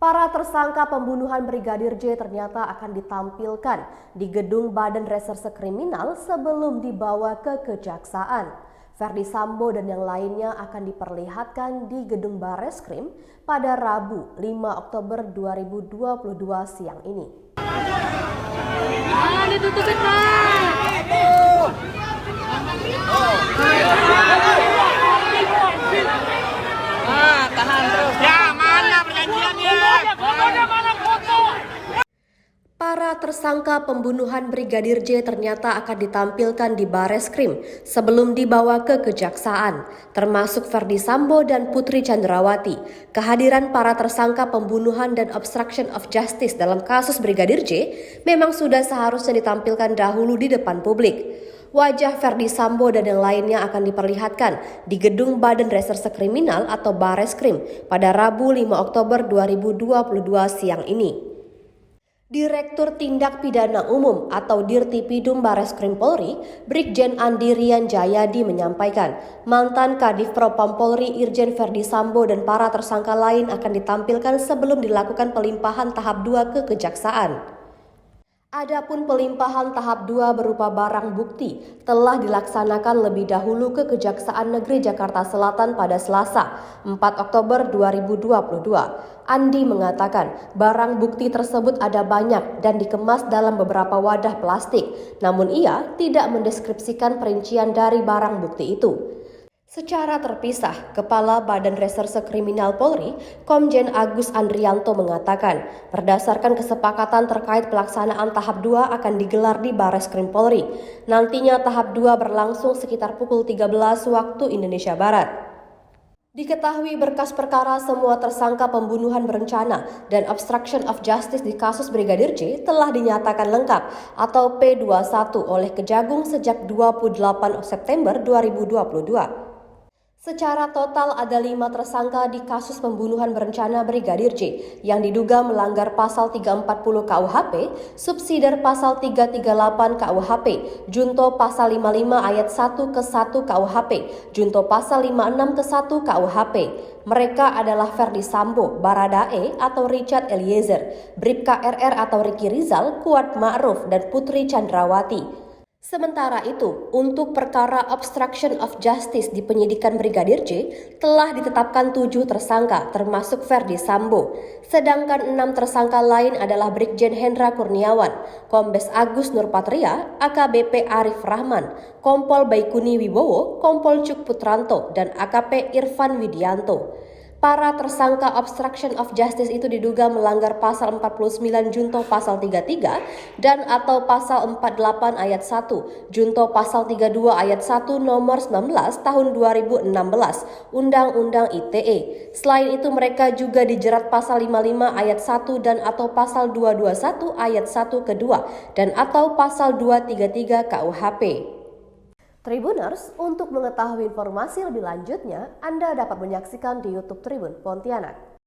Para tersangka pembunuhan Brigadir J ternyata akan ditampilkan di gedung Badan Reserse Kriminal sebelum dibawa ke Kejaksaan. Ferdi Sambo dan yang lainnya akan diperlihatkan di gedung Bareskrim pada Rabu 5 Oktober 2022 siang ini. Ditutupin, Pak. Tahan terus. Ya, mana perjanjiannya? Mana foto? Para tersangka pembunuhan Brigadir J ternyata akan ditampilkan di Bareskrim sebelum dibawa ke Kejaksaan, termasuk Ferdi Sambo dan Putri Chandrawati. Kehadiran para tersangka pembunuhan dan obstruction of justice dalam kasus Brigadir J memang sudah seharusnya ditampilkan dahulu di depan publik. Wajah Ferdi Sambo dan yang lainnya akan diperlihatkan di gedung Badan Reserse Kriminal atau Bareskrim pada Rabu 5 Oktober 2022 siang ini. Direktur Tindak Pidana Umum atau Dirtipidum Bareskrim Polri, Brigjen Andi Rian Jayadi menyampaikan, mantan Kadif Propam Polri Irjen Ferdi Sambo dan para tersangka lain akan ditampilkan sebelum dilakukan pelimpahan tahap 2 ke Kejaksaan. Adapun pelimpahan tahap 2 berupa barang bukti telah dilaksanakan lebih dahulu ke Kejaksaan Negeri Jakarta Selatan pada Selasa, 4 Oktober 2022. Andi mengatakan barang bukti tersebut ada banyak dan dikemas dalam beberapa wadah plastik, namun ia tidak mendeskripsikan perincian dari barang bukti itu. Secara terpisah, Kepala Badan Reserse Kriminal Polri, Komjen Agus Andrianto mengatakan, berdasarkan kesepakatan terkait pelaksanaan tahap 2 akan digelar di Bareskrim Polri. Nantinya tahap 2 berlangsung sekitar pukul 13 waktu Indonesia Barat. Diketahui berkas perkara semua tersangka pembunuhan berencana dan obstruction of justice di kasus Brigadir J telah dinyatakan lengkap atau P21 oleh Kejagung sejak 28 September 2022. Secara total ada 5 tersangka di kasus pembunuhan berencana Brigadir J yang diduga melanggar pasal 340 KUHP, subsidiar pasal 338 KUHP, junto pasal 55 ayat 1 ke 1 KUHP, junto pasal 56 ke 1 KUHP. Mereka adalah Ferdi Sambo, Baradae atau Richard Eliezer, Bribka RR atau Ricky Rizal, Kuat Ma'ruf, dan Putri Chandrawati. Sementara itu, untuk perkara obstruction of justice di penyidikan Brigadir J telah ditetapkan 7 tersangka termasuk Ferdi Sambo. Sedangkan 6 tersangka lain adalah Brigjen Hendra Kurniawan, Kombes Agus Nurpatria, AKBP Arif Rahman, Kompol Baikuni Wibowo, Kompol Cuk Putranto, dan AKP Irfan Widianto. Para tersangka obstruction of justice itu diduga melanggar pasal 49 junto pasal 33 dan atau pasal 48 ayat 1 junto pasal 32 ayat 1 nomor 19 tahun 2016 Undang-Undang ITE. Selain itu mereka juga dijerat pasal 55 ayat 1 dan atau pasal 221 ayat 1 kedua dan atau pasal 233 KUHP. Tribuners, untuk mengetahui informasi lebih lanjutnya, Anda dapat menyaksikan di YouTube Tribun Pontianak.